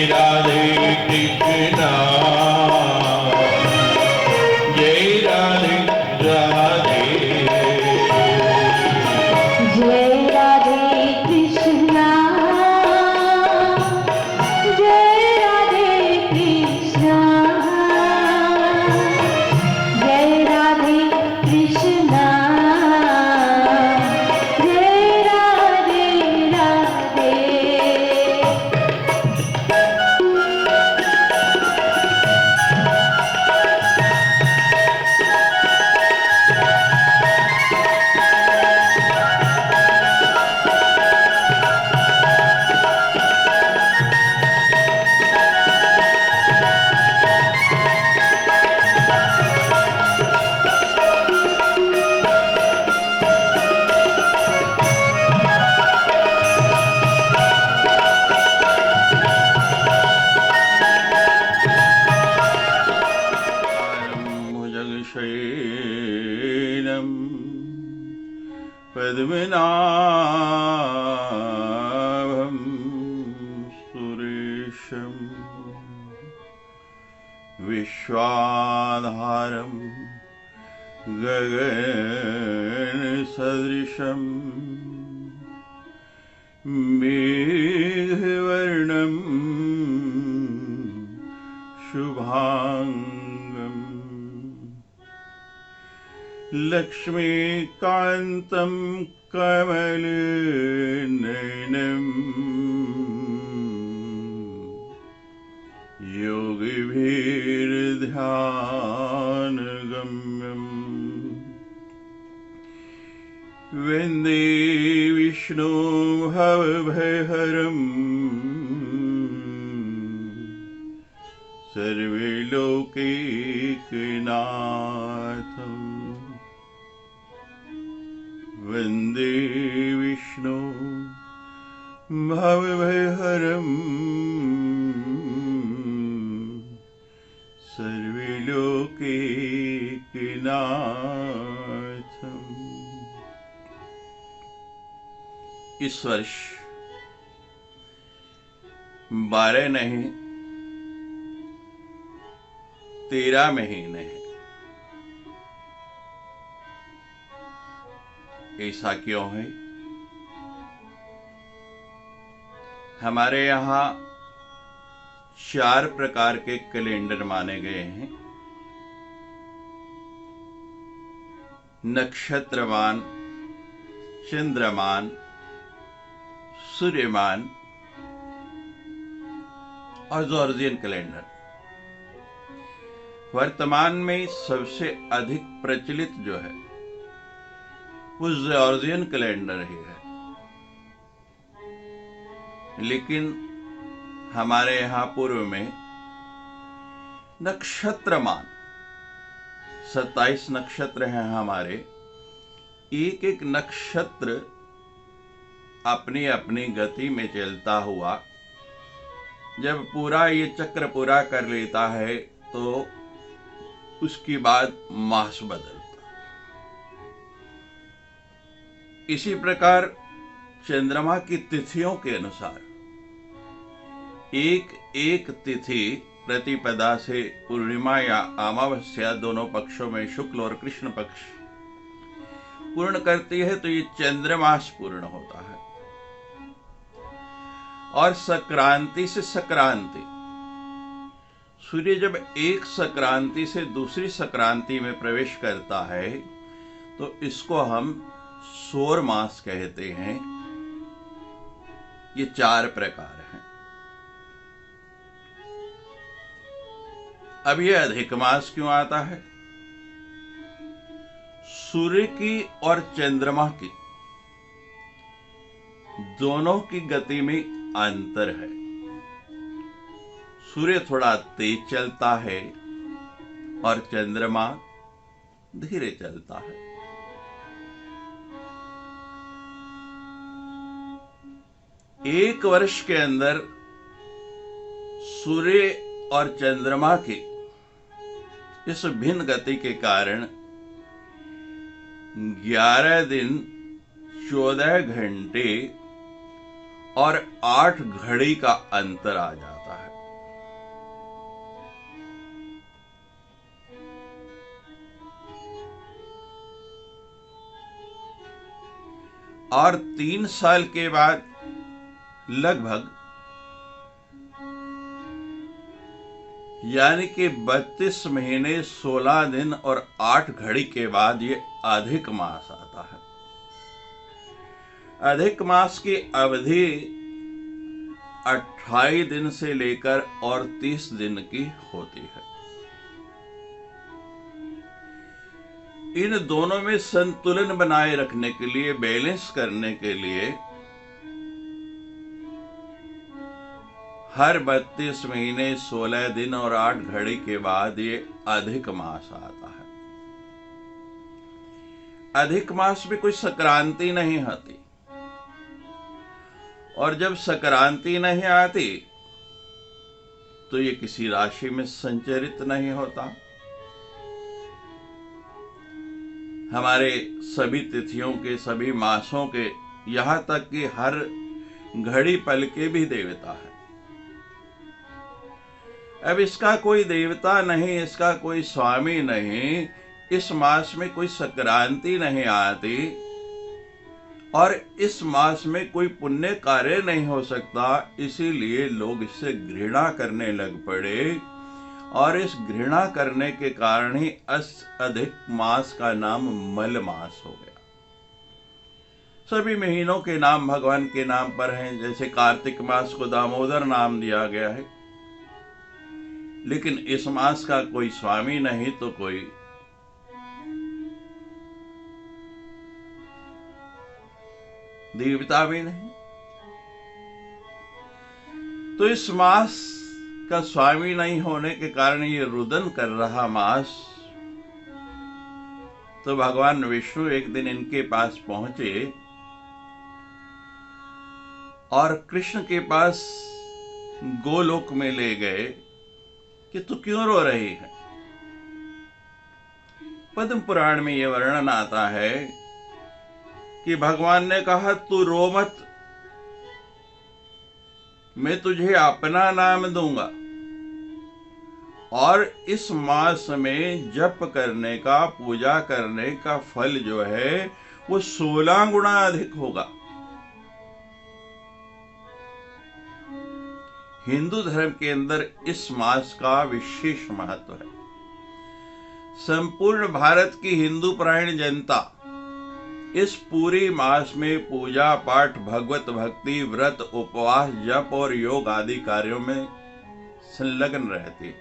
राधे कृष्णा जय राधे राधे जय राधे कृष्णा जय राधे कृष्णा जय राधे कृष्णा जय राधे राधे। भुजगशयनं पद्मनाभं सुरेशं विश्वाधारं गगनसदृशं मेघवर्णं शुभांगम् लक्ष्मीकान्तं कमलनयनं योगिभिर्ध्यानगम्यं वन्दे विष्णु भवभयहरं सर्वलोकैकनाथम् वन्दे विष्णु भवभयहरं सर्वलोकैकनाथम्। इस वर्ष 12 नहीं 13 महीने हैं। ऐसा क्यों है? हमारे यहाँ 4 प्रकार के कैलेंडर माने गए हैं। नक्षत्रमान, चंद्रमान, सूर्यमान और जॉर्जियन कैलेंडर। वर्तमान में सबसे अधिक प्रचलित जो है वो जॉर्जियन कैलेंडर ही है, लेकिन हमारे यहाँ पूर्व में नक्षत्रमान 27 नक्षत्र हैं हमारे। एक एक नक्षत्र अपनी अपनी गति में चलता हुआ जब पूरा ये चक्र पूरा कर लेता है तो उसके बाद मास बदलता। इसी प्रकार चंद्रमा की तिथियों के अनुसार एक एक तिथि प्रतिपदा से पूर्णिमा या अमावस्या दोनों पक्षों में शुक्ल और कृष्ण पक्ष पूर्ण करती है तो ये चंद्रमास पूर्ण होता है। और संक्रांति से संक्रांति, सूर्य जब एक संक्रांति से दूसरी संक्रांति में प्रवेश करता है तो इसको हम सौर मास कहते हैं। ये 4 प्रकार हैं। अब ये अधिक मास क्यों आता है? सूर्य की और चंद्रमा की दोनों की गति में अंतर है। सूर्य थोड़ा तेज चलता है और चंद्रमा धीरे चलता है। एक वर्ष के अंदर सूर्य और चंद्रमा की इस भिन्न गति के कारण 11 दिन 14 घंटे और 8 घड़ी का अंतर आ जाता है। और 3 साल के बाद लगभग यानी कि 32 महीने 16 दिन और 8 घड़ी के बाद ये अधिक मास आता है। अधिक मास की अवधि 28 दिन से लेकर और 30 दिन की होती है। इन दोनों में संतुलन बनाए रखने के लिए, बैलेंस करने के लिए हर 32 महीने 16 दिन और 8 घड़ी के बाद ये अधिक मास आता है। अधिक मास में कोई संक्रांति नहीं आती, और जब संक्रांति नहीं आती तो ये किसी राशि में संचरित नहीं होता। हमारे सभी तिथियों के, सभी मासों के, यहां तक कि हर घड़ी पल के भी देवता है। अब इसका कोई देवता नहीं, इसका कोई स्वामी नहीं, इस मास में कोई संक्रांति नहीं आती और इस मास में कोई पुण्य कार्य नहीं हो सकता। इसीलिए लोग इससे घृणा करने लग पड़े, और इस घृणा करने के कारण ही अधिक मास का नाम मल मास हो गया। सभी महीनों के नाम भगवान के नाम पर हैं। जैसे कार्तिक मास को दामोदर नाम दिया गया है, लेकिन इस मास का कोई स्वामी नहीं तो कोई देवता भी नहीं। तो इस मास का स्वामी नहीं होने के कारण ये रुदन कर रहा मास। तो भगवान विष्णु एक दिन इनके पास पहुंचे और कृष्ण के पास गोलोक में ले गए कि तू क्यों रो रही है। पद्म पुराण में यह वर्णन आता है कि भगवान ने कहा तू रो मत, मैं तुझे अपना नाम दूंगा, और इस मास में जप करने का, पूजा करने का फल जो है वो 16 गुना अधिक होगा। हिंदू धर्म के अंदर इस मास का विशेष महत्व है। संपूर्ण भारत की हिंदू परायण जनता इस पूरी मास में पूजा पाठ, भगवत भक्ति, व्रत, उपवास, जप और योग आदि कार्यों में संलग्न रहती है।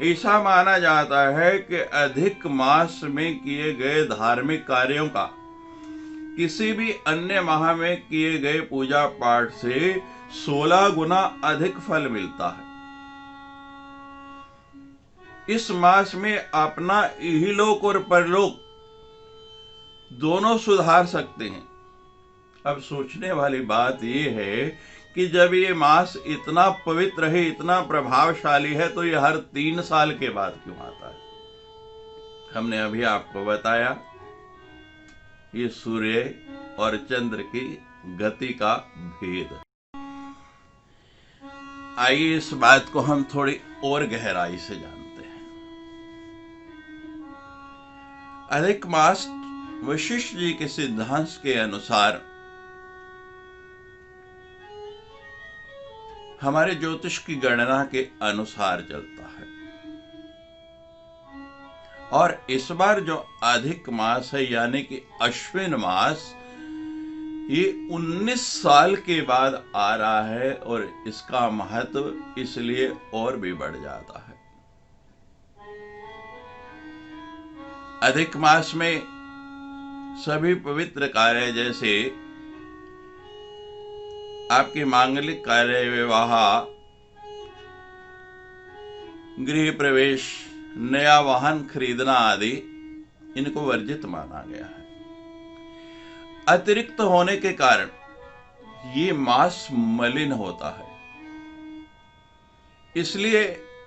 ऐसा माना जाता है कि अधिक मास में किए गए धार्मिक कार्यों का किसी भी अन्य माह में किए गए पूजा पाठ से 16 गुना अधिक फल मिलता है। इस मास में अपना इहलोक और परलोक दोनों सुधार सकते हैं। अब सोचने वाली बात यह है कि जब ये मास इतना पवित्र है, इतना प्रभावशाली है, तो ये हर 3 साल के बाद क्यों आता है? हमने अभी आपको बताया ये सूर्य और चंद्र की गति का भेद। आइए इस बात को हम थोड़ी और गहराई से जानते हैं। अधिक मास वशिष्ठ जी के सिद्धांत के अनुसार हमारे ज्योतिष की गणना के अनुसार चलता है, और इस बार जो अधिक मास है यानी कि अश्विन मास, ये 19 साल के बाद आ रहा है, और इसका महत्व इसलिए और भी बढ़ जाता है। अधिक मास में सभी पवित्र कार्य जैसे आपके मांगलिक कार्य, विवाह, गृह प्रवेश, नया वाहन खरीदना आदि, इनको वर्जित माना गया है। अतिरिक्त होने के कारण ये मास मलिन होता है, इसलिए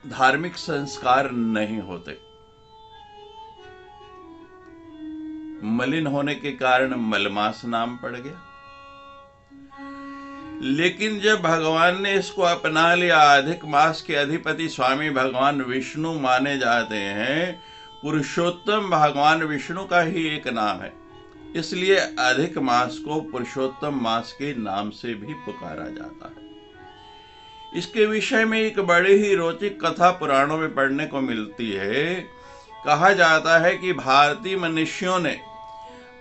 धार्मिक संस्कार नहीं होते। मलिन होने के कारण मलमास नाम पड़ गया। लेकिन जब भगवान ने इसको अपना लिया, अधिक मास के अधिपति स्वामी भगवान विष्णु माने जाते हैं। पुरुषोत्तम भगवान विष्णु का ही एक नाम है, इसलिए अधिक मास को पुरुषोत्तम मास के नाम से भी पुकारा जाता है। इसके विषय में एक बड़ी ही रोचक कथा पुराणों में पढ़ने को मिलती है। कहा जाता है कि भारतीय मनुष्यों ने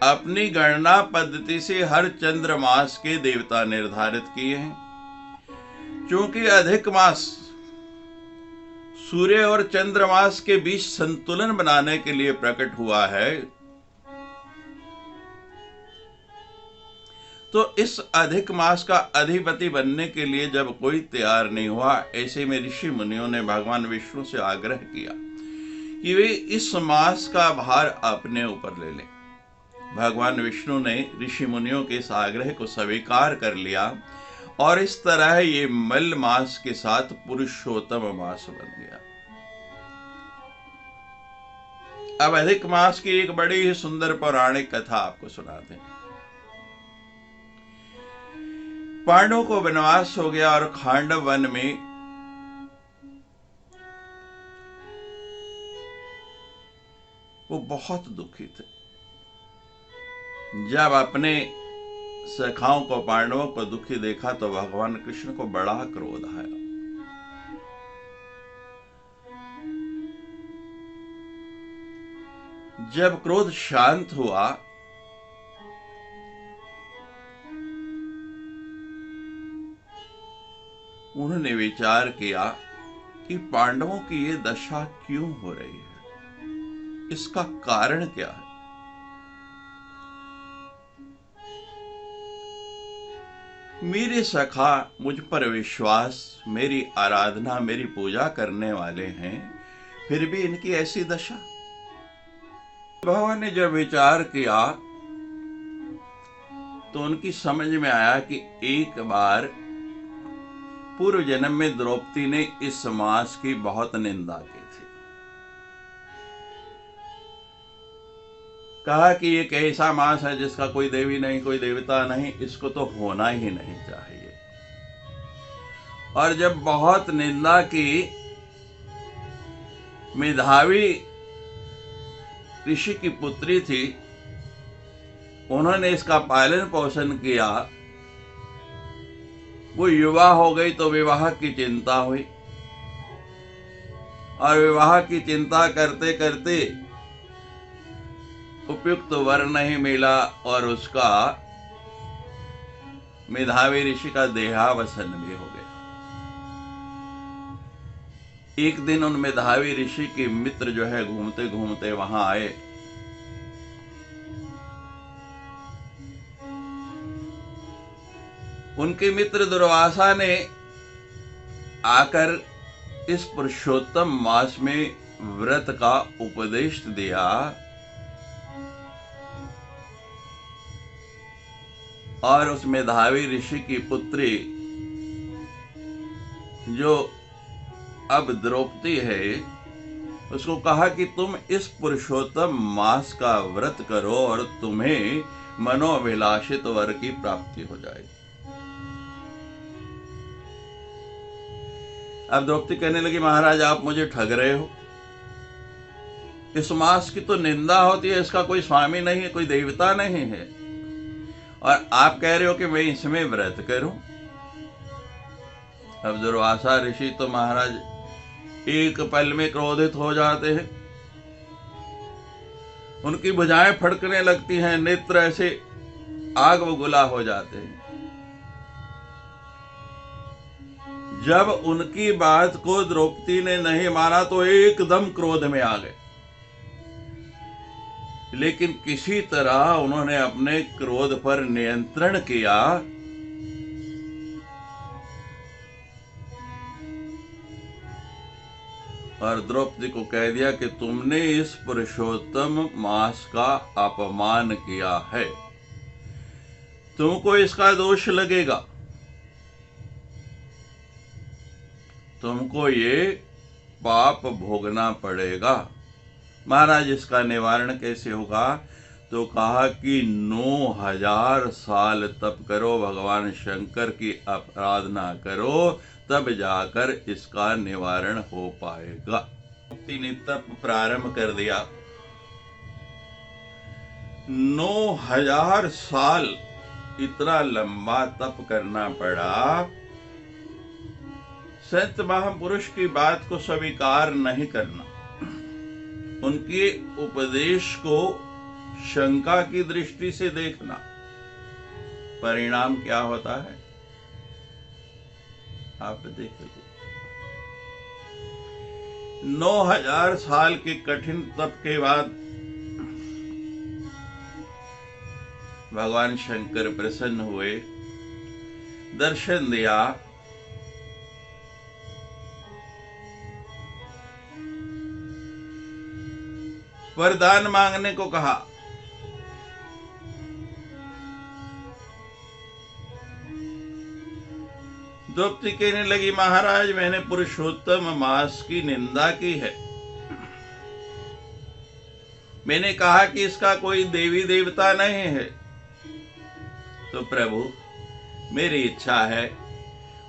अपनी गणना पद्धति से हर चंद्र मास के देवता निर्धारित किए हैं। क्योंकि अधिक मास सूर्य और चंद्रमास के बीच संतुलन बनाने के लिए प्रकट हुआ है, तो इस अधिक मास का अधिपति बनने के लिए जब कोई तैयार नहीं हुआ, ऐसे में ऋषि मुनियों ने भगवान विष्णु से आग्रह किया कि वे इस मास का भार अपने ऊपर ले लें। भगवान विष्णु ने ऋषि मुनियों के इस आग्रह को स्वीकार कर लिया और इस तरह ये मल मास के साथ पुरुषोत्तम मास बन गया। अब अधिक मास की एक बड़ी ही सुंदर पौराणिक कथा आपको सुनाते हैं। पांडवों को वनवास हो गया और खांडव वन में वो बहुत दुखी थे। जब अपने सखाओं को, पांडवों को दुखी देखा तो भगवान कृष्ण को बड़ा क्रोध आया। जब क्रोध शांत हुआ उन्होंने विचार किया कि पांडवों की ये दशा क्यों हो रही है, इसका कारण क्या है। मेरे सखा मुझ पर विश्वास, मेरी आराधना, मेरी पूजा करने वाले हैं, फिर भी इनकी ऐसी दशा। भगवान ने जब विचार किया तो उनकी समझ में आया कि एक बार पूर्व जन्म में द्रौपदी ने इस मास की बहुत निंदा की थी। कहा कि ये कैसा मास है जिसका कोई देवी नहीं, कोई देवता नहीं, इसको तो होना ही नहीं चाहिए। और जब बहुत निंदा की, मेधावी ऋषि की पुत्री थी, उन्होंने इसका पालन पोषण किया। वो युवा हो गई तो विवाह की चिंता हुई और विवाह की चिंता करते करते उपयुक्त वर नहीं मिला और उसका, मेधावी ऋषि का देहावसान भी हो गया। एक दिन उन मेधावी ऋषि के मित्र जो है घूमते घूमते वहां आए। उनके मित्र दुर्वासा ने आकर इस पुरुषोत्तम मास में व्रत का उपदेश दिया और उस मेधावी ऋषि की पुत्री जो अब द्रौपदी है, उसको कहा कि तुम इस पुरुषोत्तम मास का व्रत करो और तुम्हें मनोभिलाषित वर की प्राप्ति हो जाएगी। अब द्रौपदी कहने लगी, महाराज आप मुझे ठग रहे हो, इस मास की तो निंदा होती है, इसका कोई स्वामी नहीं है, कोई देवता नहीं है, और आप कह रहे हो कि मैं इसमें व्रत करूं। अब दुर्वासा ऋषि तो महाराज एक पल में क्रोधित हो जाते हैं, उनकी भुजाएं फड़कने लगती हैं, नेत्र ऐसे आग बबूला हो जाते हैं। जब उनकी बात को द्रौपदी ने नहीं माना तो एकदम क्रोध में आ गए, लेकिन किसी तरह उन्होंने अपने क्रोध पर नियंत्रण किया और द्रौपदी को कह दिया कि तुमने इस पुरुषोत्तम मास का अपमान किया है, तुमको इसका दोष लगेगा, तुमको ये पाप भोगना पड़ेगा। महाराज इसका निवारण कैसे होगा? तो कहा कि 9000 साल तप करो, भगवान शंकर की आराधना करो, तब जाकर इसका निवारण हो पाएगा। ने तप प्रारंभ कर दिया 9,000 साल इतना लंबा तप करना पड़ा। संत महापुरुष की बात को स्वीकार नहीं करना, उनके उपदेश को शंका की दृष्टि से देखना, परिणाम क्या होता है आप देखोगे। 9,000 साल के कठिन तप के बाद भगवान शंकर प्रसन्न हुए, दर्शन दिया। वरदान मांगने को कहा। द्रौपदी कहने लगी, महाराज मैंने पुरुषोत्तम मास की निंदा की है। मैंने कहा कि इसका कोई देवी देवता नहीं है। तो प्रभु मेरी इच्छा है,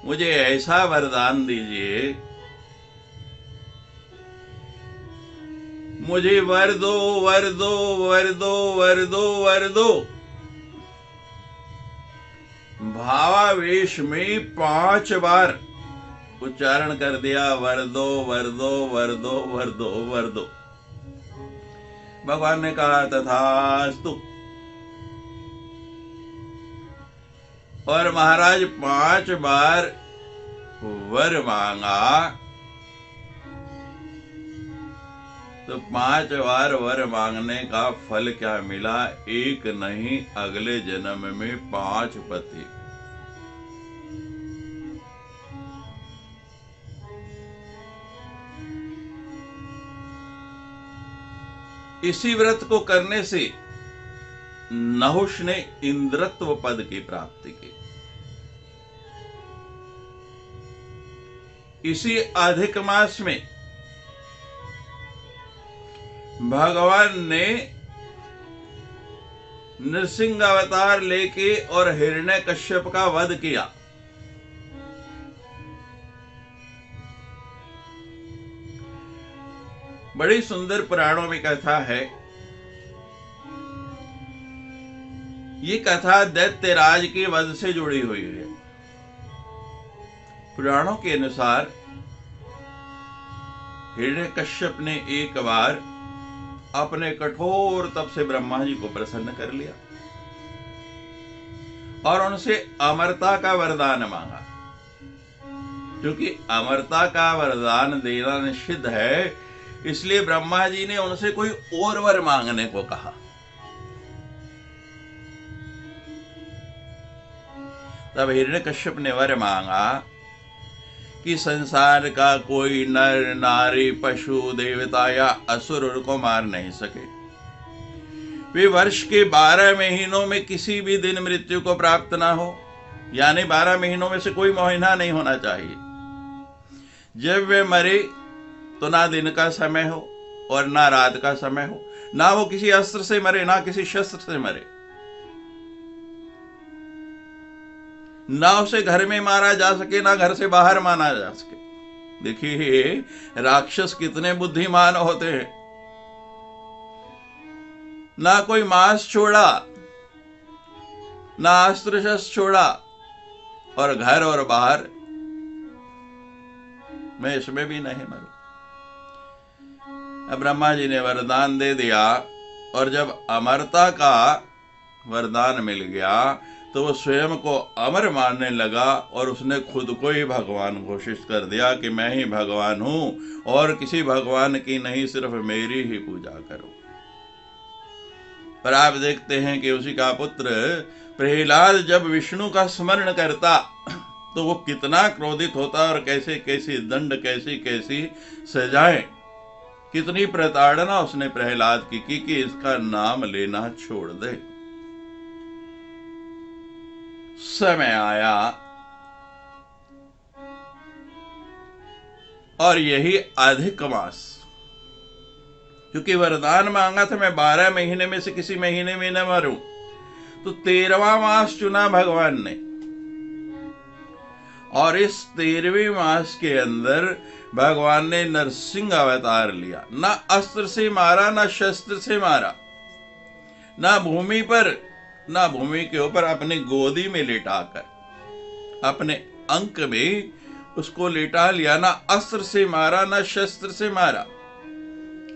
मुझे ऐसा वरदान दीजिए, मुझे वर दो वर दो वर दो वर दो वर दो। भावावेश में 5 बार उच्चारण कर दिया, वर दो वर दो वर दो वर दो वर दो। भगवान ने कहा तथास्तु। और महाराज 5 बार वर मांगा तो 5 बार वर मांगने का फल क्या मिला? एक नहीं, अगले जन्म में 5 पति। इसी व्रत को करने से नहुष ने इंद्रत्व पद की प्राप्ति की। इसी अधिक मास में भगवान ने नृसिंह अवतार लेके और हिरण्यकश्यप का वध किया। बड़ी सुंदर पुराणों में कथा है। ये कथा दैत्यराज के वध से जुड़ी हुई है। पुराणों के अनुसार हिरण्यकश्यप ने एक बार अपने कठोर तप से ब्रह्मा जी को प्रसन्न कर लिया और उनसे अमरता का वरदान मांगा। क्योंकि अमरता का वरदान देना निषिद्ध है, इसलिए ब्रह्मा जी ने उनसे कोई और वर मांगने को कहा। तब हिरण्यकश्यप ने वर मांगा कि संसार का कोई नर नारी पशु देवता या असुर उनको मार नहीं सके। वे वर्ष के 12 महीनों में किसी भी दिन मृत्यु को प्राप्त ना हो, यानी 12 महीनों में से कोई महीना नहीं होना चाहिए। जब वे मरे तो ना दिन का समय हो और ना रात का समय हो, ना वो किसी अस्त्र से मरे ना किसी शस्त्र से मरे, ना उसे घर में मारा जा सके ना घर से बाहर मारा जा सके। देखिए राक्षस कितने बुद्धिमान होते हैं। ना कोई मांस छोड़ा ना अस्त्र शस्त्र छोड़ा, और घर और बाहर मैं इसमें भी नहीं मरूं। अब ब्रह्मा जी ने वरदान दे दिया, और जब अमरता का वरदान मिल गया तो वो स्वयं को अमर मानने लगा और उसने खुद को ही भगवान घोषित कर दिया कि मैं ही भगवान हूं और किसी भगवान की नहीं, सिर्फ मेरी ही पूजा करो। पर आप देखते हैं कि उसी का पुत्र प्रहलाद जब विष्णु का स्मरण करता तो वो कितना क्रोधित होता और कैसे कैसी दंड कैसी कैसी सजाएं, कितनी प्रताड़ना उसने प्रहलाद की कि इसका नाम लेना छोड़ दे। समय आया और यही अधिक मास, क्योंकि वरदान मांगा था मैं 12 महीने में से किसी महीने में न मरूं, तो 13वां मास चुना भगवान ने। और इस 13वें मास के अंदर भगवान ने नरसिंह अवतार लिया। ना अस्त्र से मारा ना शस्त्र से मारा, ना भूमि पर, ना भूमि के ऊपर, अपनी गोदी में लिटाकर, अपने अंक में उसको लिटा लिया। ना अस्त्र से मारा, ना शस्त्र से मारा,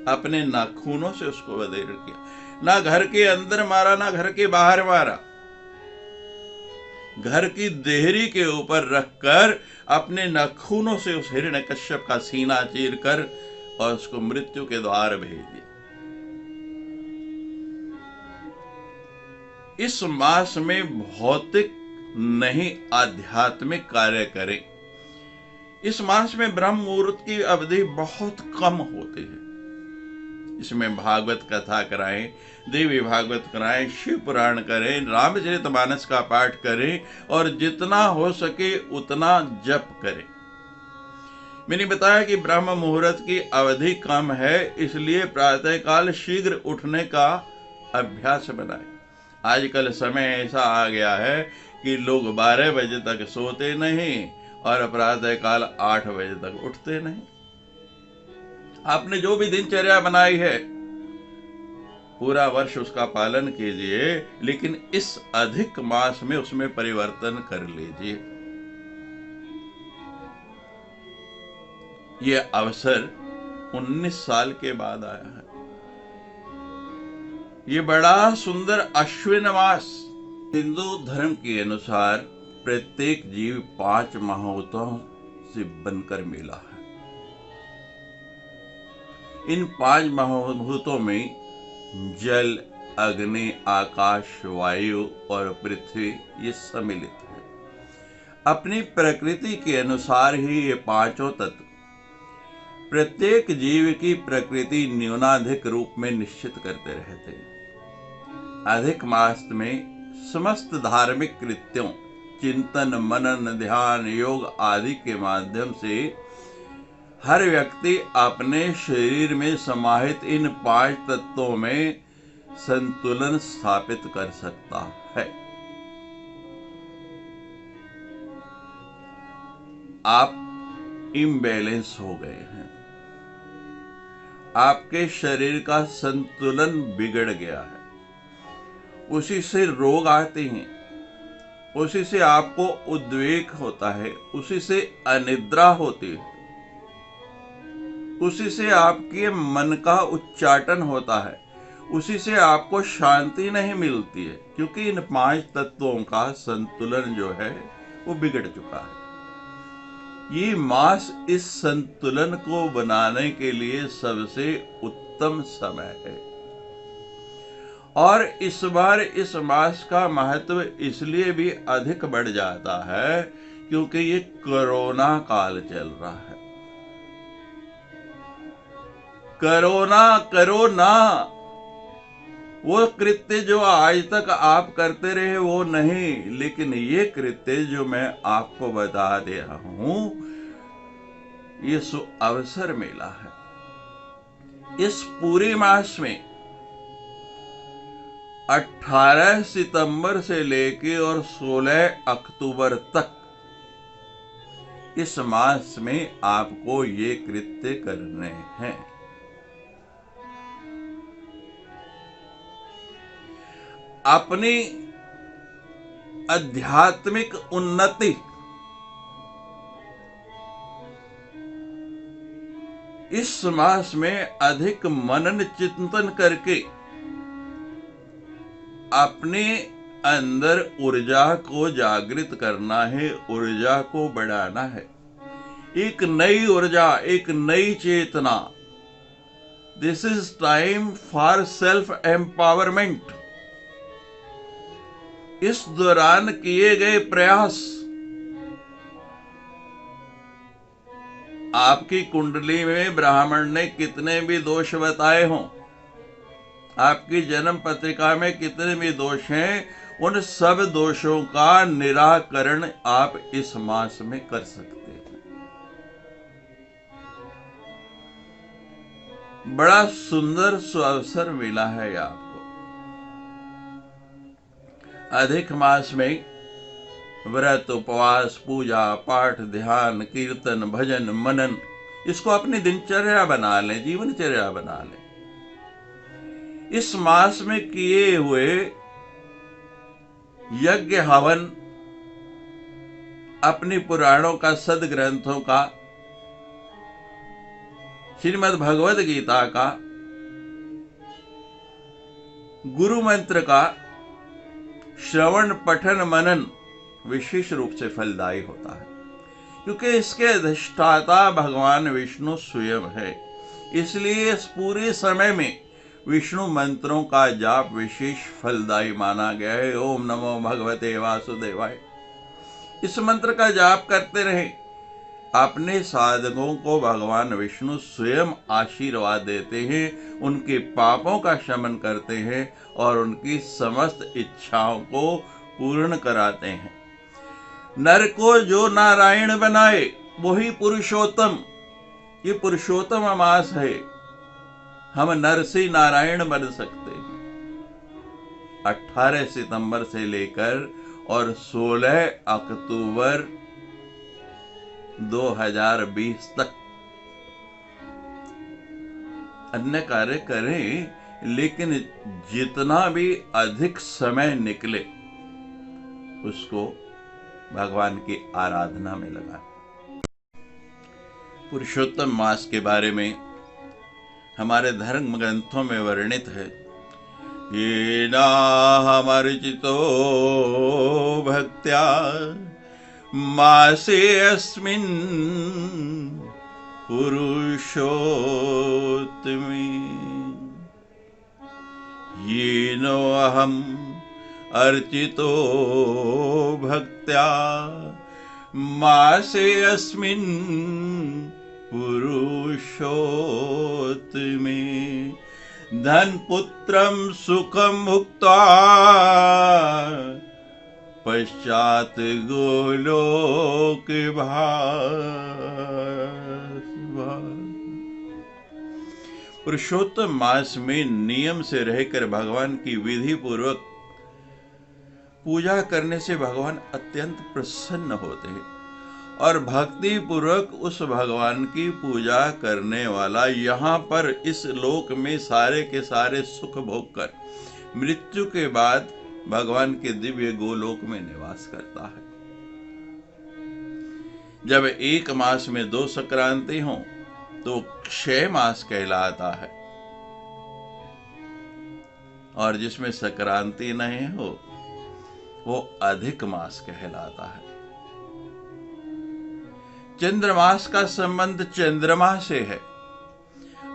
अपने नाखूनों से उसको बधेर किया। ना घर के अंदर मारा, ना घर के बाहर मारा, घर की देहरी के ऊपर रखकर अपने नाखूनों से उस हिरण्यकश्यप का सीना चीर कर और उसको मृत्यु के द्वार भेज दिया। इस मास में भौतिक नहीं आध्यात्मिक कार्य करें। इस मास में ब्रह्म मुहूर्त की अवधि बहुत कम होती है। इसमें भागवत कथा कराएं, देवी भागवत कराएं, शिव पुराण करें, रामचरितमानस का पाठ करें और जितना हो सके उतना जप करें। मैंने बताया कि ब्रह्म मुहूर्त की अवधि कम है, इसलिए प्रातःकाल शीघ्र उठने का अभ्यास बनाएं। आजकल समय ऐसा आ गया है कि लोग 12 बजे तक सोते नहीं और प्रातःकाल 8 बजे तक उठते नहीं। आपने जो भी दिनचर्या बनाई है पूरा वर्ष उसका पालन कीजिए, लेकिन इस अधिक मास में उसमें परिवर्तन कर लीजिए। यह अवसर 19 साल के बाद आया है। ये बड़ा सुंदर अश्विन मास। हिंदू धर्म के अनुसार प्रत्येक जीव 5 महाभूतों से बनकर मिला है। इन 5 महाभूतों में जल, अग्नि, आकाश, वायु और पृथ्वी ये सम्मिलित है। अपनी प्रकृति के अनुसार ही ये पांचों तत्व प्रत्येक जीव की प्रकृति न्यूनाधिक रूप में निश्चित करते रहते हैं। अधिक मास में समस्त धार्मिक कृत्यों, चिंतन, मनन, ध्यान, योग आदि के माध्यम से हर व्यक्ति अपने शरीर में समाहित इन 5 तत्वों में संतुलन स्थापित कर सकता है। आप इम्बैलेंस हो गए हैं, आपके शरीर का संतुलन बिगड़ गया है, उसी से रोग आते हैं, उसी से आपको उद्वेग होता है, उसी से अनिद्रा होती है, उसी से आपके मन का उच्चाटन होता है, उसी से आपको शांति नहीं मिलती है, क्योंकि इन 5 तत्वों का संतुलन जो है वो बिगड़ चुका है। ये मास इस संतुलन को बनाने के लिए सबसे उत्तम समय है। और इस बार इस मास का महत्व इसलिए भी अधिक बढ़ जाता है क्योंकि ये कोरोना काल चल रहा है। कोरोना वो कृत्य जो आज तक आप करते रहे वो नहीं, लेकिन ये कृत्य जो मैं आपको बता दे रहा हूं ये अवसर मिला है। इस पूरे मास में 18 सितंबर से लेके और 16 अक्टूबर तक इस मास में आपको ये कृत्य करने हैं। अपनी आध्यात्मिक उन्नति इस मास में अधिक मनन चिंतन करके अपने अंदर ऊर्जा को जागृत करना है, ऊर्जा को बढ़ाना है। एक नई ऊर्जा, एक नई चेतना। This is time for self empowerment. इस दौरान किए गए प्रयास आपकी कुंडली में ब्राह्मण ने कितने भी दोष बताए हों, आपकी जन्म पत्रिका में कितने भी दोष हैं, उन सब दोषों का निराकरण आप इस मास में कर सकते हैं। बड़ा सुंदर सुअवसर मिला है आपको। अधिक मास में व्रत, उपवास, पूजा, पाठ, ध्यान, कीर्तन, भजन, मनन, इसको अपनी दिनचर्या बना लें, जीवनचर्या बना लें। इस मास में किए हुए यज्ञ हवन, अपनी पुराणों का, सदग्रंथों का, श्रीमद् भगवद गीता का, गुरु मंत्र का श्रवण पठन मनन विशेष रूप से फलदायी होता है, क्योंकि इसके अधिष्ठाता भगवान विष्णु स्वयं है। इसलिए इस पूरे समय में विष्णु मंत्रों का जाप विशेष फलदायी माना गया है। ओम नमो भगवते वासुदेवाय। इस मंत्र का जाप करते रहे, अपने साधकों को भगवान विष्णु स्वयं आशीर्वाद देते हैं, उनके पापों का शमन करते हैं और उनकी समस्त इच्छाओं को पूर्ण कराते हैं। नर को जो नारायण बनाए वही पुरुषोत्तम। ये पुरुषोत्तम मास है, हम नर से नारायण बन सकते हैं। 18 सितंबर से लेकर और 16 अक्टूबर 2020 तक अन्य कार्य करें, लेकिन जितना भी अधिक समय निकले उसको भगवान की आराधना में लगाएं। पुरुषोत्तम मास के बारे में हमारे धर्म ग्रंथों में वर्णित है। येनाहमर्चितो भक्त्या मासे अस्मिन् पुरुषोत्तमे येनो अहम् अर्चितो भक्त्या मासे अस्मिन् पुरुषोत्तमे धन पुत्रम सुखम भुक्त्वा पश्चात गोलोक पुरुषोत्तम मास में नियम से रहकर भगवान की विधि पूर्वक पूजा करने से भगवान अत्यंत प्रसन्न होते हैं और भक्ति पूर्वक उस भगवान की पूजा करने वाला यहाँ पर इस लोक में सारे के सारे सुख भोग कर मृत्यु के बाद भगवान के दिव्य गोलोक में निवास करता है। जब एक मास में 2 संक्रांति हो तो क्षय मास कहलाता है, और जिसमें संक्रांति नहीं हो वो अधिक मास कहलाता है। चंद्रमास का संबंध चंद्रमा से है।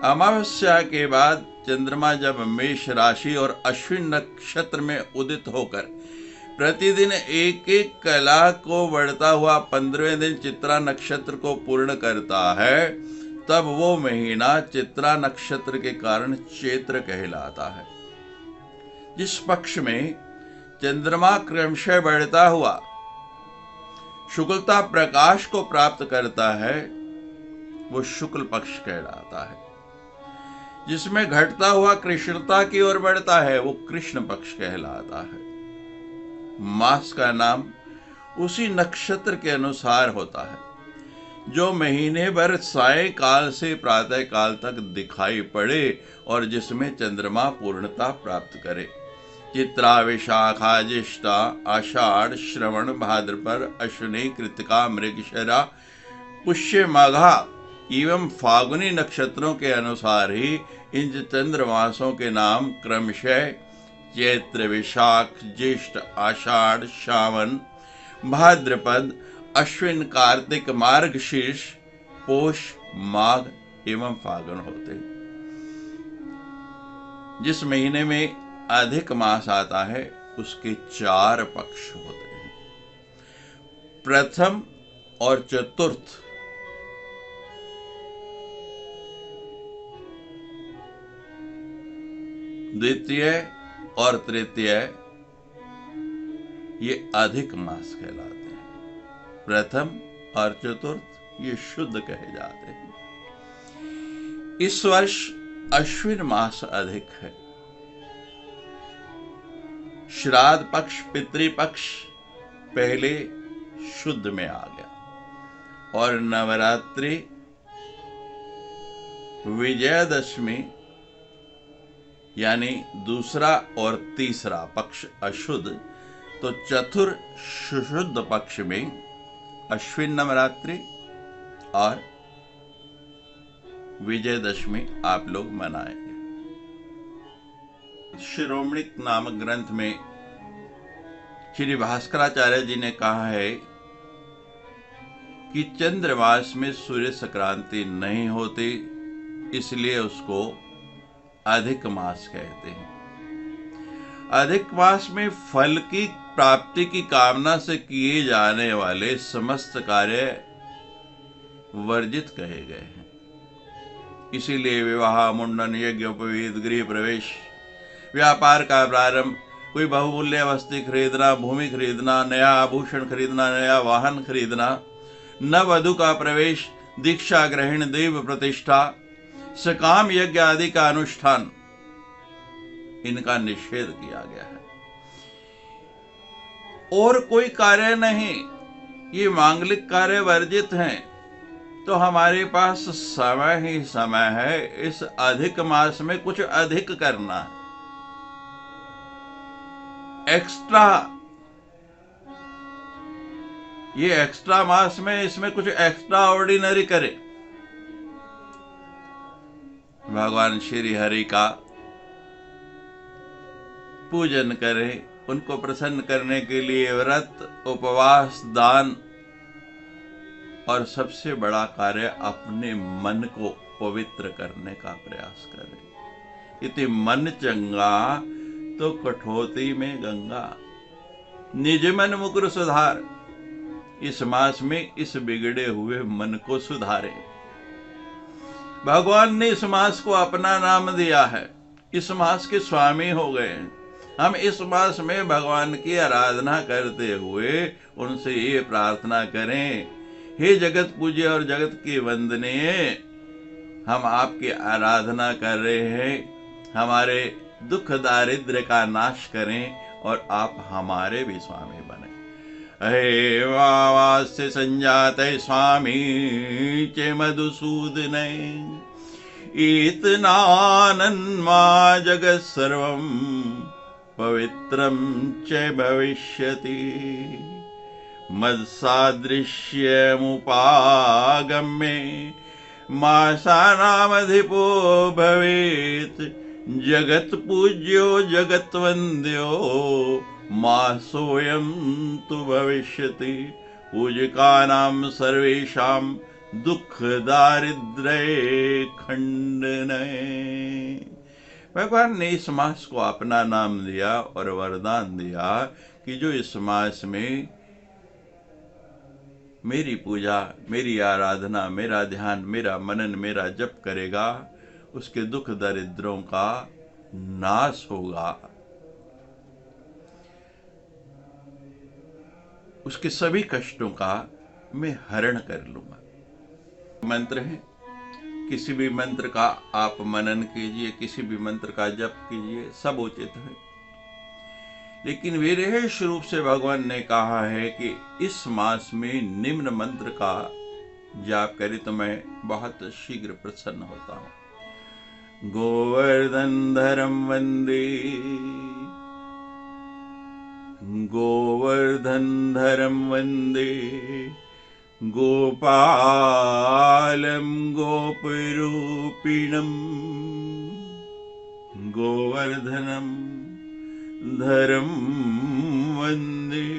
अमावस्या के बाद चंद्रमा जब मेष राशि और अश्विन नक्षत्र में उदित होकर प्रतिदिन एक एक कला को बढ़ता हुआ 15वें दिन चित्रा नक्षत्र को पूर्ण करता है, तब वो महीना चित्रा नक्षत्र के कारण चैत्र कहलाता है। जिस पक्ष में चंद्रमा क्रमशः बढ़ता हुआ शुक्लता प्रकाश को प्राप्त करता है वो शुक्ल पक्ष कहलाता है। जिसमें घटता हुआ कृष्णता की ओर बढ़ता है वो कृष्ण पक्ष कहलाता है। मास का नाम उसी नक्षत्र के अनुसार होता है जो महीने भर सायंकाल से प्रातः काल तक दिखाई पड़े और जिसमें चंद्रमा पूर्णता प्राप्त करे। चित्रा, विशाखा, ज्येष्ठा, आषाढ़, श्रवण, भाद्रपद, अश्विनी, कृत्तिका, मृगशिरा, पुष्य, माघा एवं फागुनी नक्षत्रों के अनुसार ही इन चंद्रमासों के नाम क्रमशः चैत्र, विशाख, ज्येष्ठ, आषाढ़, श्रावण, भाद्रपद, अश्विन, कार्तिक, मार्गशीर्ष, पोष, माघ एवं फागुन होते हैं। जिस महीने में अधिक मास आता है उसके 4 पक्ष होते हैं, प्रथम और चतुर्थ। द्वितीय और तृतीय ये अधिक मास कहलाते हैं। प्रथम और चतुर्थ ये शुद्ध कहे जाते हैं। इस वर्ष अश्विन मास अधिक है। श्राद्ध पक्ष, पितृपक्ष पहले शुद्ध में आ गया और नवरात्रि, विजयादशमी यानी दूसरा और तीसरा पक्ष अशुद्ध, तो चतुर्शुद्ध पक्ष में अश्विन नवरात्रि और विजयदशमी आप लोग मनाएंगे। शिरोमणि नामक ग्रंथ में श्री भास्कराचार्य जी ने कहा है कि चंद्रमास में सूर्य संक्रांति नहीं होती, इसलिए उसको अधिक मास कहते हैं। अधिक मास में फल की प्राप्ति की कामना से किए जाने वाले समस्त कार्य वर्जित कहे गए हैं। इसीलिए विवाह, मुंडन, यज्ञोपवीत, गृह प्रवेश, व्यापार का प्रारंभ, कोई बहुमूल्य वस्तु खरीदना, भूमि खरीदना, नया आभूषण खरीदना, नया वाहन खरीदना, नववधु का प्रवेश, दीक्षा ग्रहण, देव प्रतिष्ठा, सकाम यज्ञ आदि का अनुष्ठान, इनका निषेध किया गया है। और कोई कार्य नहीं, ये मांगलिक कार्य वर्जित हैं। तो हमारे पास समय ही समय है इस अधिक मास में कुछ अधिक करना है, एक्स्ट्रा। ये एक्स्ट्रा मास में इसमें कुछ एक्स्ट्रा ऑर्डिनरी करे। भगवान श्री हरि का पूजन करें, उनको प्रसन्न करने के लिए व्रत, उपवास, दान, और सबसे बड़ा कार्य अपने मन को पवित्र करने का प्रयास करें। इति मन चंगा तो कठौती में गंगा, निज मन मुकुर सुधार। इस मास में इस बिगड़े हुए मन को सुधारें। भगवान ने इस मास को अपना नाम दिया है, इस मास के स्वामी हो गए हैं। हम इस मास में भगवान की आराधना करते हुए उनसे ये प्रार्थना करें, हे जगत पूज्य और जगत के वंदनीय, हम आपकी आराधना कर रहे हैं, हमारे दुख दारिद्र्य का नाश करें और आप हमारे भी स्वामी बने। हे वावास्य संजात स्वामी चे मधुसूदन, इतनानन्मा जगत् सर्वं पवित्रं च भविष्यति। मत्सादृश्यमुपागम्ये मासानामधिपो भवेत्, जगत् पूज्यो जगत् वन्द्यो मासोऽयं तु भविष्यति। पूजकानां सर्वेषां दुख दारिद्र्य खंडने। भगवान ने इस मास को अपना नाम दिया और वरदान दिया कि जो इस मास में मेरी पूजा, मेरी आराधना, मेरा ध्यान, मेरा मनन, मेरा जप करेगा, उसके दुख दरिद्रों का नाश होगा, उसके सभी कष्टों का मैं हरण कर लूंगा। मंत्र है, किसी भी मंत्र का आप मनन कीजिए, किसी भी मंत्र का जप कीजिए, सब उचित है। लेकिन विशेष रूप से भगवान ने कहा है कि इस मास में निम्न मंत्र का जाप करें तो मैं बहुत शीघ्र प्रसन्न होता हूं। गोवर्धन धरम वंदे, गोवर्धन धरम वंदे, गोपालं गोपरूपिणं, गोवर्धनं धरं वन्दे,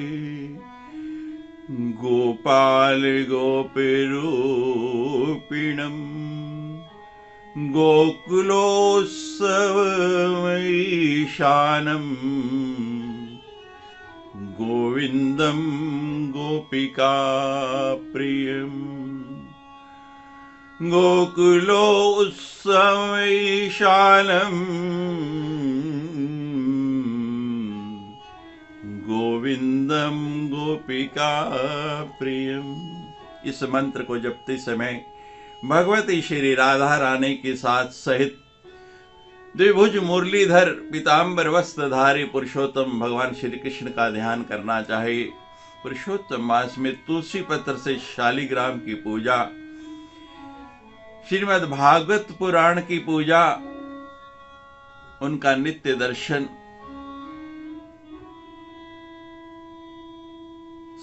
गोपाल गोपरूपिणं, गोकुलोत्सवमैशानं, गोविंदं गोपिका प्रियम्। गोकुलोत्सवैशानं गोविंदम गोपिका प्रियम। इस मंत्र को जपते समय भगवती श्री राधा रानी के साथ सहित द्विभुज मुरलीधर पीताम्बर वस्त्रधारी पुरुषोत्तम भगवान श्री कृष्ण का ध्यान करना चाहिए। पुरुषोत्तम मास में तुलसी पत्र से शालिग्राम की पूजा, श्रीमद् भागवत पुराण की पूजा, उनका नित्य दर्शन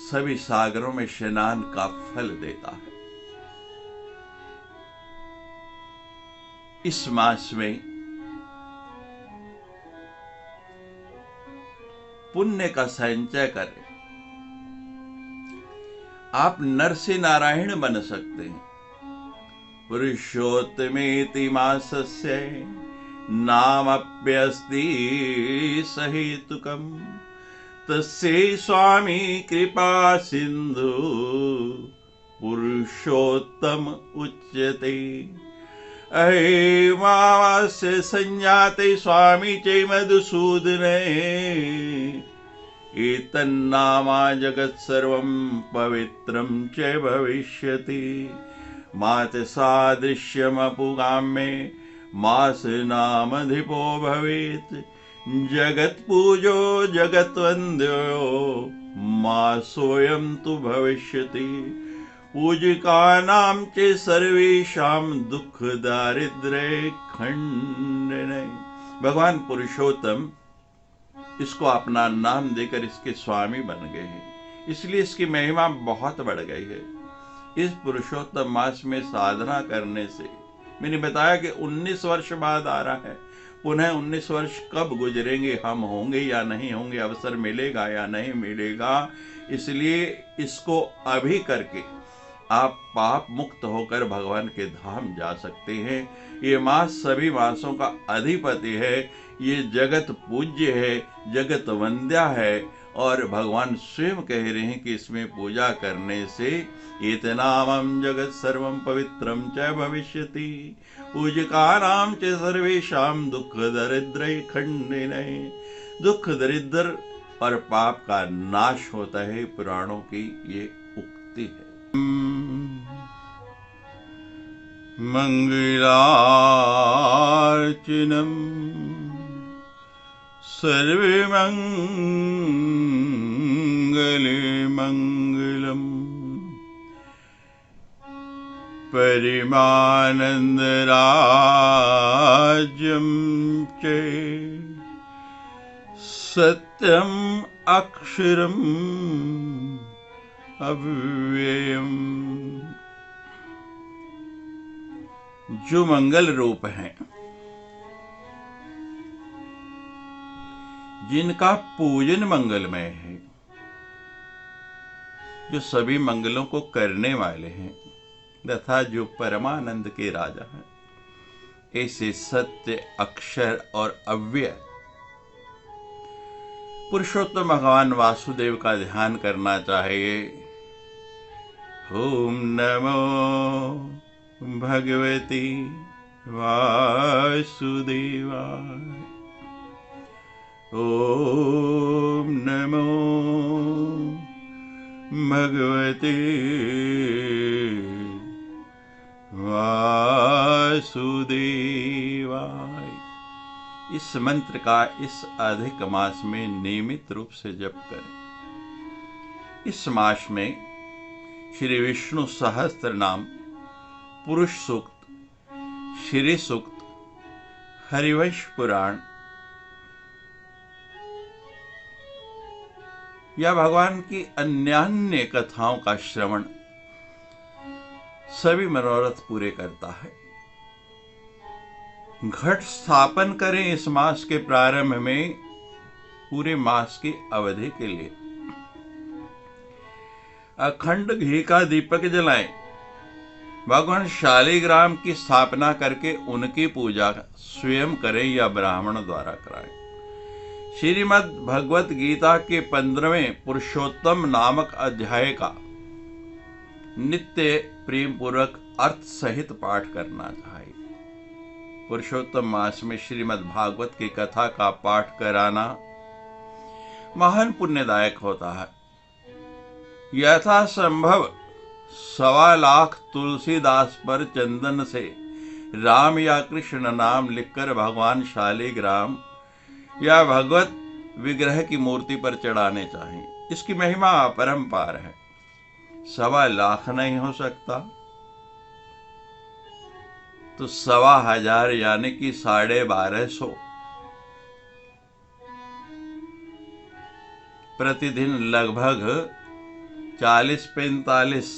सभी सागरों में स्नान का फल देता है। इस मास में पुण्य का संचय करें। आप नर से नारायण बन सकते हैं। पुरुषोत्तमेति मासस्य नामप्यस्ति सहेतुकम् तस्य स्वामी कृपा सिंधु पुरुषोत्तम उच्यते। अहेमावास्य संजाते स्वामी च मधुसूदने एतन्नामा जगत् सर्वं पवित्रं च भविष्यति। मात सादृश्यमपुगाम्ये मास नामधिपो भवेत्। जगत् पूजो जगत् वन्द्यो मासोऽयं तु भविष्यति। पूजिकानां च सर्वेषां दुःख दारिद्र्य खण्डने। भगवान पुरुषोत्तम इसको अपना नाम देकर इसके स्वामी बन गए हैं, इसलिए इसकी महिमा बहुत बढ़ गई है। इस पुरुषोत्तम मास में साधना करने से मैंने बताया कि 19 वर्ष बाद आ रहा है। पुनः 19 वर्ष कब गुजरेंगे, हम होंगे या नहीं होंगे, अवसर मिलेगा या नहीं मिलेगा, इसलिए इसको अभी करके आप पाप मुक्त होकर भगवान के धाम जा सकते हैं। ये मास सभी मासों का अधिपति है, ये जगत पूज्य है, जगत वंद्या है, और भगवान स्वयं कह रहे हैं कि इसमें पूजा करने से एतनामं जगत् सर्वं पवित्रं च भविष्यति। पूजकानां च सर्वेषां दुःख दरिद्र्य खण्डने। दुःख दरिद्र और पाप का नाश होता है, पुराणों की ये उक्ति है। मंगलार्चनम् सर्वमंगले मंगलम् परिमानन्दराज्यं च सत्यम् अक्षरम् अव्ययम्। जो मंगल रूप हैं, जिनका पूजन मंगलमय है, जो सभी मंगलों को करने वाले हैं तथा जो परमानंद के राजा हैं, ऐसे सत्य अक्षर और अव्यय पुरुषोत्तम भगवान वासुदेव का ध्यान करना चाहिए। ओम नमो भगवती वासुदेवाय। ओम नमो भगवते वासुदेवाय। इस मंत्र का इस अधिक मास में नियमित रूप से जप करें। इस मास में श्री विष्णु सहस्त्र नाम, पुरुष सूक्त, श्री सूक्त, हरिवंश पुराण या भगवान की अन्यान्य कथाओं का श्रवण सभी मनोरथ पूरे करता है। घट स्थापन करें इस मास के प्रारंभ में पूरे मास की अवधि के लिए। अखंड घी का दीपक जलाएं। भगवान शालिग्राम की स्थापना करके उनकी पूजा स्वयं करें या ब्राह्मण द्वारा कराएं। श्रीमद् भगवत गीता के 15वें पुरुषोत्तम नामक अध्याय का नित्य प्रेम पूर्वक अर्थ सहित पाठ करना चाहिए। पुरुषोत्तम मास में श्रीमद् भागवत की कथा का पाठ कराना महान पुण्यदायक होता है। यथासंभव 1.25 लाख तुलसीदास पर चंदन से राम या कृष्ण नाम लिखकर भगवान शालिग्राम या भगवत विग्रह की मूर्ति पर चढ़ाने चाहिए। इसकी महिमा अपरंपार है। 1.25 लाख नहीं हो सकता तो 1,25,000 यानी कि 1250 प्रतिदिन लगभग 40-45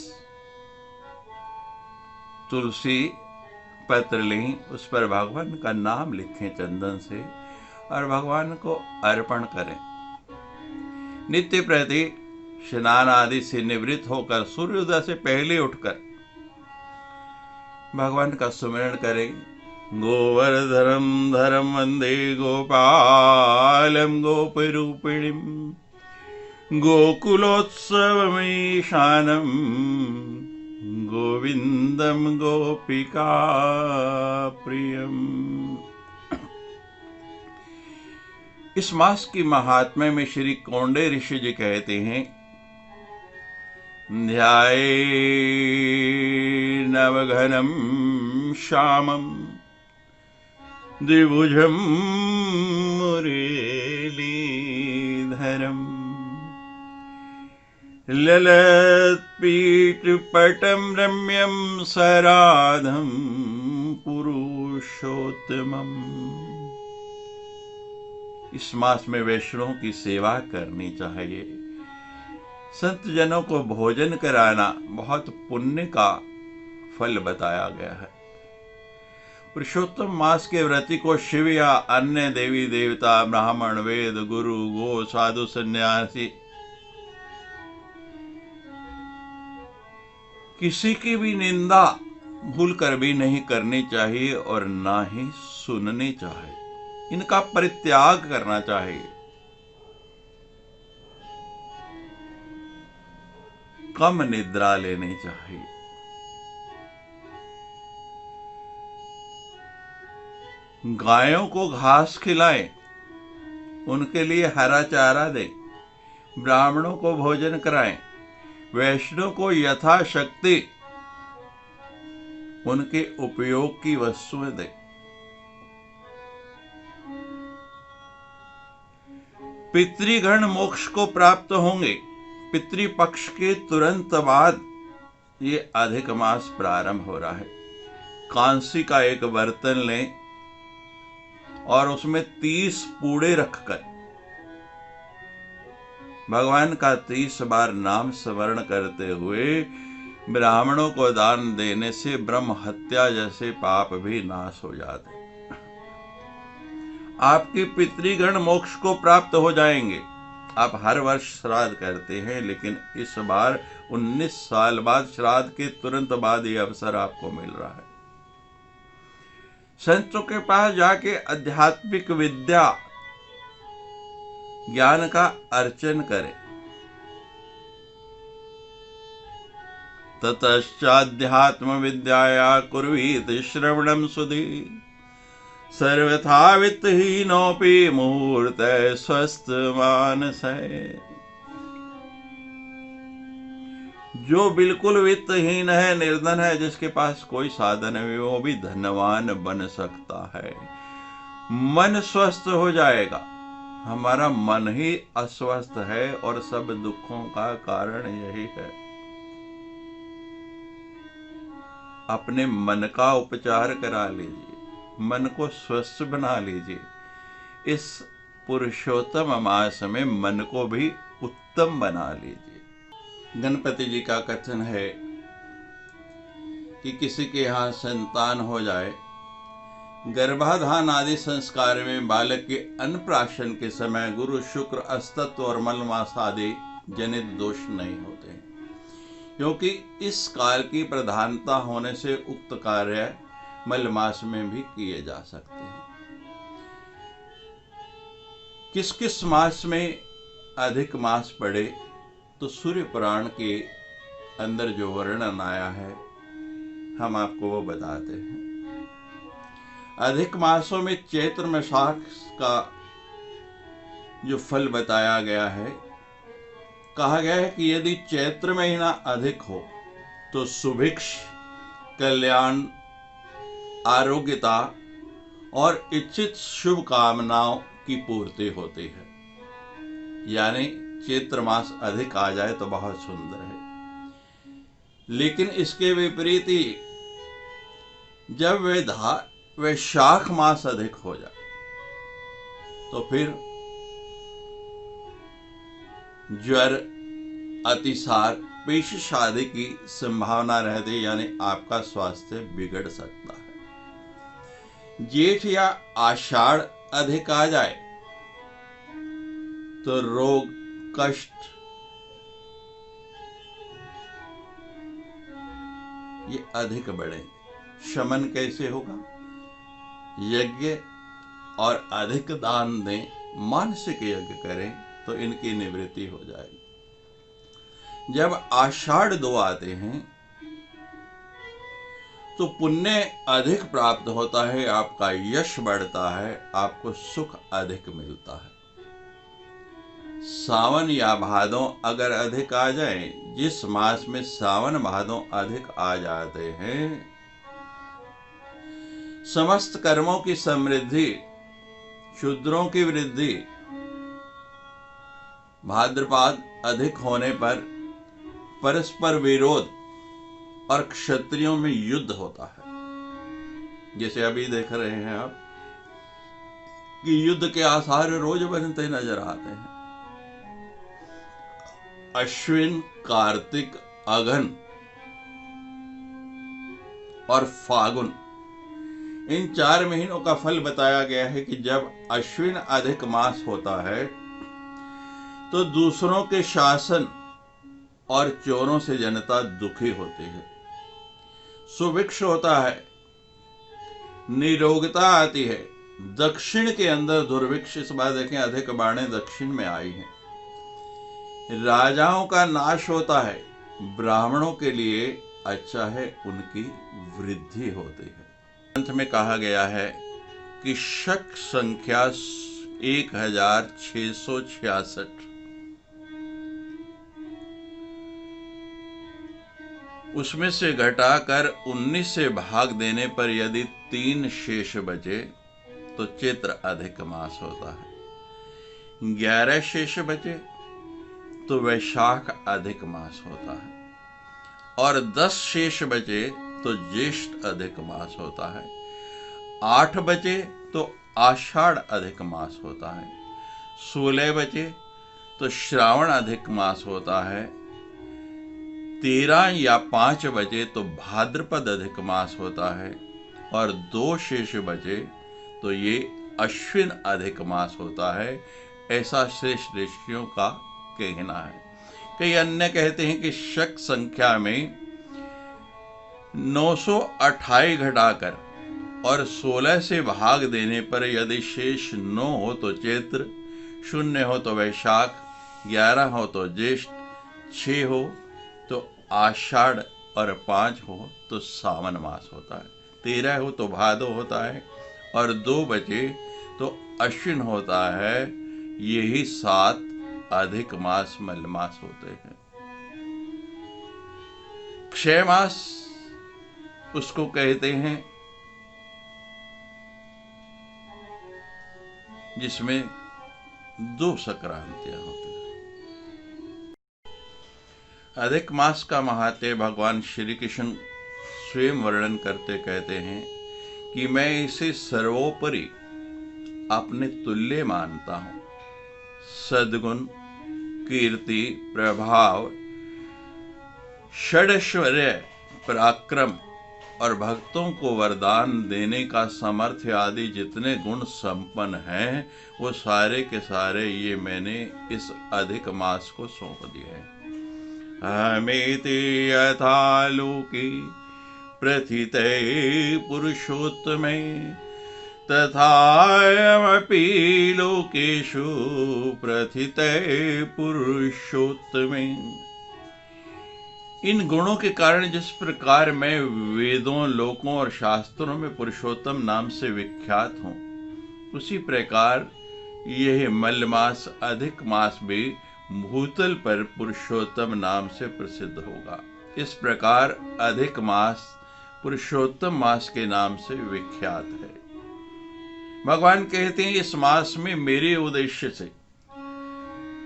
तुलसी पत्र लें, उस पर भगवान का नाम लिखें चंदन से और भगवान को अर्पण करें। नित्य प्रति स्नान आदि से निवृत्त होकर सूर्योदय से पहले उठकर भगवान का सुमिरन करें। गोवर्धनम धरम वंदे गोपालम गोपरूपिणीम गोकुलोत्सवमीशानम गोविंदम गोपिका प्रियम। इस मास की महात्म्य में श्री कौंडे ऋषि जी कहते हैं, ध्यायेन्नवघनं श्यामं द्विभुजं मुरलीधरम् ललत्पीठपटं रम्यं सराधं पुरुषोत्तमम्। इस मास में वैष्णवों की सेवा करनी चाहिए। संत जनों को भोजन कराना बहुत पुण्य का फल बताया गया है। पुरुषोत्तम मास के व्रती को शिव या अन्य देवी देवता, ब्राह्मण, वेद, गुरु, गो, साधु, सन्यासी किसी की भी निंदा भूल कर भी नहीं करनी चाहिए और ना ही सुननी चाहिए। इनका परित्याग करना चाहिए। कम निद्रा लेनी चाहिए। गायों को घास खिलाएं, उनके लिए हरा चारा दें। ब्राह्मणों को भोजन कराएं। वैष्णव को यथाशक्ति उनके उपयोग की वस्तुएं दें। पितृगण मोक्ष को प्राप्त होंगे। पितृपक्ष के तुरंत बाद ये अधिक मास प्रारंभ हो रहा है। कांसी का एक बर्तन लें और उसमें 30 पूड़े रखकर भगवान का 30 बार नाम स्मरण करते हुए ब्राह्मणों को दान देने से ब्रह्म हत्या जैसे पाप भी नाश हो जाते। आपके पितृगण मोक्ष को प्राप्त हो जाएंगे। आप हर वर्ष श्राद्ध करते हैं, लेकिन इस बार 19 साल बाद श्राद्ध के तुरंत बाद ये अवसर आपको मिल रहा है। संतों के पास जाके आध्यात्मिक विद्या ज्ञान का अर्चन करें। ततश्चाध्यात्म विद्याया कुर्वीत श्रवणम सुधी सर्वथा वित्तहीनोऽपि मुहूर्ते स्वस्थ मानसै। जो बिल्कुल वित्तहीन है, निर्धन है, जिसके पास कोई साधन है, वो भी धनवान बन सकता है। मन स्वस्थ हो जाएगा। हमारा मन ही अस्वस्थ है और सब दुखों का कारण यही है। अपने मन का उपचार करा लीजिए, मन को स्वस्थ बना लीजिए। इस पुरुषोत्तम मास में मन को भी उत्तम बना लीजिए। गणपति जी का कथन है कि किसी के यहाँ संतान हो जाए, गर्भाधान आदि संस्कार में बालक के अन्नप्राशन के समय गुरु, शुक्र, अस्तत्व और मलमास आदि जनित दोष नहीं होते, क्योंकि इस काल की प्रधानता होने से उक्त कार्य मलमास में भी किए जा सकते हैं। किस किस मास में अधिक मास पड़े, तो सूर्य पुराण के अंदर जो वर्णन आया है हम आपको वो बताते हैं। अधिक मासों में चैत्र मास का जो फल बताया गया है, कहा गया है कि यदि चैत्र महीना अधिक हो तो सुभिक्ष, कल्याण, आरोग्यता और इच्छित शुभ कामनाओं की पूर्ति होती है। यानी चैत्र मास अधिक आ जाए तो बहुत सुंदर है। लेकिन इसके विपरीत ही जब वैशाख मास अधिक हो जाए तो फिर ज्वर, अतिसार, पेशिश आदि की संभावना रहती, यानी आपका स्वास्थ्य बिगड़ सकता है। जेठ या आषाढ़ अधिक आ जाए तो रोग, कष्ट ये अधिक बढ़े। शमन कैसे होगा? यज्ञ और अधिक दान दें, मानसिक यज्ञ करें तो इनकी निवृत्ति हो जाएगी। जब आषाढ़ 2 आते हैं तो पुण्य अधिक प्राप्त होता है, आपका यश बढ़ता है, आपको सुख अधिक मिलता है। सावन या भादों अगर अधिक आ जाए, जिस मास में सावन भादों अधिक आ जाते हैं, समस्त कर्मों की समृद्धि, शूद्रों की वृद्धि। भाद्रपद अधिक होने पर परस्पर विरोध और क्षत्रियों में युद्ध होता है। जैसे अभी देख रहे हैं आप कि युद्ध के आसार रोज बनते नजर आते हैं। अश्विन, कार्तिक, अघन और फागुन, इन 4 महीनों का फल बताया गया है कि जब अश्विन अधिक मास होता है तो दूसरों के शासन और चोरों से जनता दुखी होती है। सुभिक्ष होता है, निरोगता आती है। दक्षिण के अंदर दुर्भिक्ष, इस बार देखें अधिक बाणें दक्षिण में आई हैं। राजाओं का नाश होता है। ब्राह्मणों के लिए अच्छा है, उनकी वृद्धि होती है। ग्रंथ में कहा गया है कि शक संख्या 1666, उसमें से घटाकर 19 से भाग देने पर यदि 3 शेष बचे तो चैत्र अधिक मास होता है। 11 शेष बचे तो वैशाख अधिक मास होता है, और 10 शेष बचे तो ज्येष्ठ अधिक मास होता है। 8 बचे तो आषाढ़ अधिक मास होता है। 16 बचे तो श्रावण अधिक मास होता है। 13 या 5 बचे तो भाद्रपद अधिक मास होता है, और 2 शेष बचे तो ये अश्विन अधिक मास होता है। ऐसा श्रेष्ठ ऋषियों का कहना है। कई अन्य कहते हैं कि शक संख्या में 928 घटाकर और 16 से भाग देने पर यदि शेष 9 हो तो चैत्र, 0 हो तो वैशाख, 11 हो तो ज्येष्ठ, 6 हो तो आषाढ़ और 5 हो तो सावन मास होता है। 13 हो तो भादो होता है, और 2 बचे तो अश्विन होता है। यही 7 अधिक मास मलमास होते हैं। क्षय मास उसको कहते हैं जिसमें 2 संक्रांतियां होती हैं। अधिक मास का महात्म्य भगवान श्री कृष्ण स्वयं वर्णन करते कहते हैं कि मैं इसे सर्वोपरि अपने तुल्य मानता हूं। सद्गुण, कीर्ति, प्रभाव, षडैश्वर्य, पराक्रम और भक्तों को वरदान देने का सामर्थ्य आदि जितने गुण संपन्न हैं, वो सारे के सारे ये मैंने इस अधिक मास को सौंप दिए हैं। हमेति यथा लोके प्रथिते पुरुषोत्तमे तथायमपि लोकेषु प्रथिते पुरुषोत्तमे। इन गुणों के कारण जिस प्रकार मैं वेदों, लोकों और शास्त्रों में पुरुषोत्तम नाम से विख्यात हूं, उसी प्रकार यह मलमास अधिक मास भी भूतल पर पुरुषोत्तम नाम से प्रसिद्ध होगा। इस प्रकार अधिक मास पुरुषोत्तम मास के नाम से विख्यात है। भगवान कहते हैं इस मास में मेरे उद्देश्य से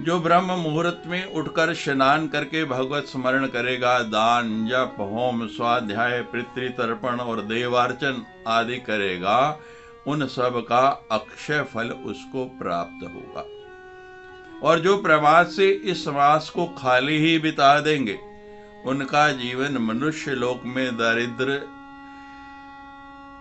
जो ब्रह्म मुहूर्त में उठकर स्नान करके भगवत स्मरण करेगा, दान, जप, होम, स्वाध्याय, पितृतर्पण और देवार्चन आदि करेगा, उन सब का अक्षय फल उसको प्राप्त होगा। और जो प्रमाद से इस मास को खाली ही बिता देंगे, उनका जीवन मनुष्य लोक में दारिद्र्य,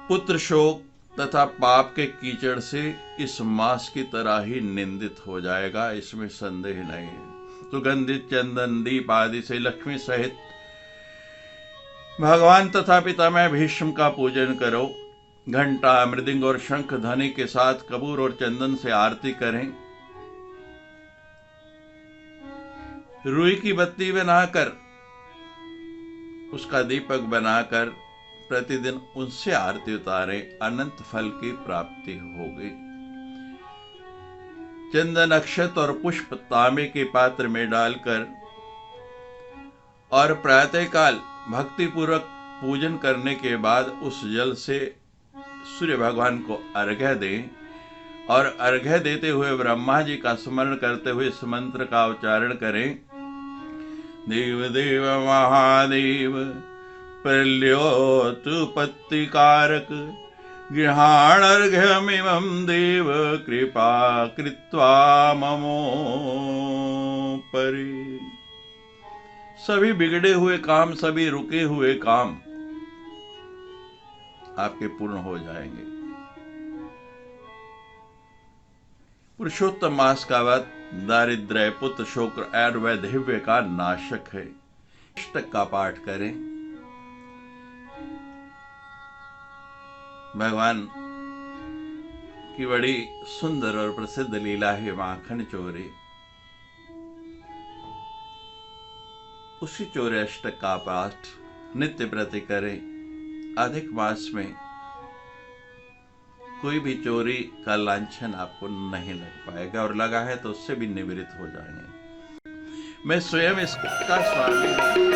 पुत्र शोक तथा पाप के कीचड़ से इस मास की तरह ही निंदित हो जाएगा, इसमें संदेह नहीं है। सुगंधित चंदन दीप आदि से लक्ष्मी सहित भगवान तथा पितामह भीष्म का पूजन करो। घंटा, मृदंग और शंख ध्वनि के साथ कपूर और चंदन से आरती करें। रुई की बत्ती बनाकर उसका दीपक बनाकर प्रतिदिन उनसे आरती उतारें, अनंत फल की प्राप्ति होगी। चंदन, अक्षत और पुष्प तांबे के पात्र में डालकर और प्रातःकाल भक्ति पूर्वक पूजन करने के बाद उस जल से सूर्य भगवान को अर्घ्य दें और अर्घ्य देते हुए ब्रह्मा जी का स्मरण करते हुए इस मंत्र का उच्चारण करें। देव देव महादेव प्रल्योतुपत्तिकारक गृहाणर्घ्यमिमं देव कृपा कृत्वा ममोपरि। सभी बिगड़े हुए काम, सभी रुके हुए काम आपके पूर्ण हो जाएंगे। पुरुषोत्तम मास का व्रत दारिद्र्य, पुत्र शोक और वैधव्य का नाशक है। अष्टक का पाठ करें। भगवान की बड़ी सुंदर और प्रसिद्ध लीला है माखन चोरी। उसी चोरी अष्टक का पाठ नित्य प्रति करें। अधिक मास में कोई भी चोरी का लांछन आपको नहीं लग पाएगा, और लगा है तो उससे भी निवृत्त हो जाएंगे। मैं स्वयं इसका स्वामी हूं।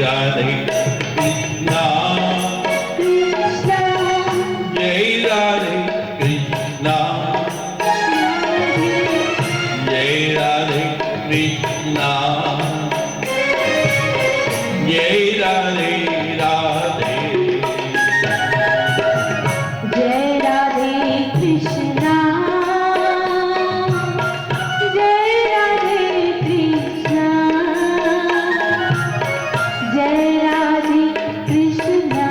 राधे कृष्णा कृष्णा जय राधे कृष्णा जय राधे कृष्णा जय राधे राधे जय राधे कृष्णा जय राधे कृष्णा जय राधे कृष्णा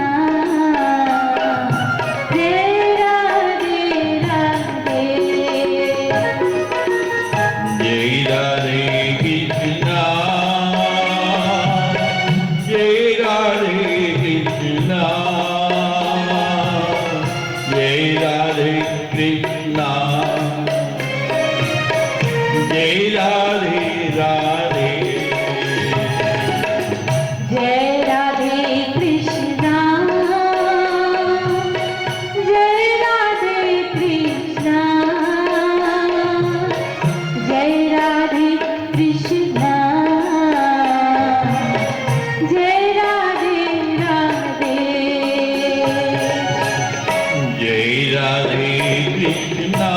जय राधे राधे जय राधे कृष्णा जय राधे कृष्णा जय राधे कृष्णा जय राधे राधे जय राधे कृष्णा जय राधे कृष्णा जय राधे कृष्णा जय राधे राधे जय राधे कृष्णा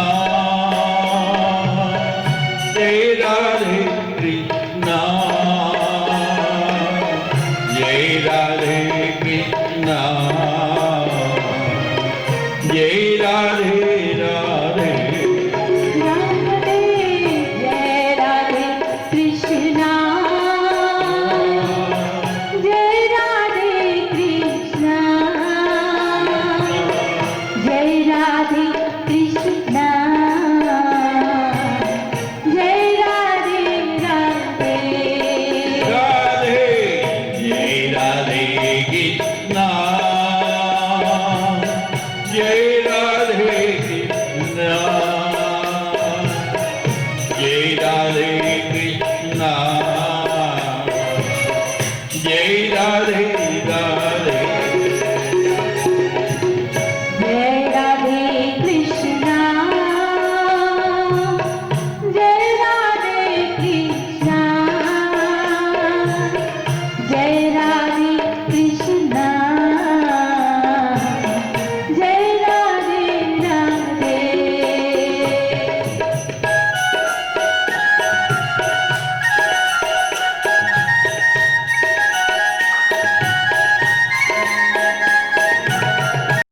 जय राधे कृष्णा जय राधे कृष्णा जय राधे राधे राधे जय राधे कृष्णा जय राधे कृष्णा जय राधे कृष्णा जय राधे राधे राधे जय राधे कृष्णा जय राधे कृष्णा जय राधे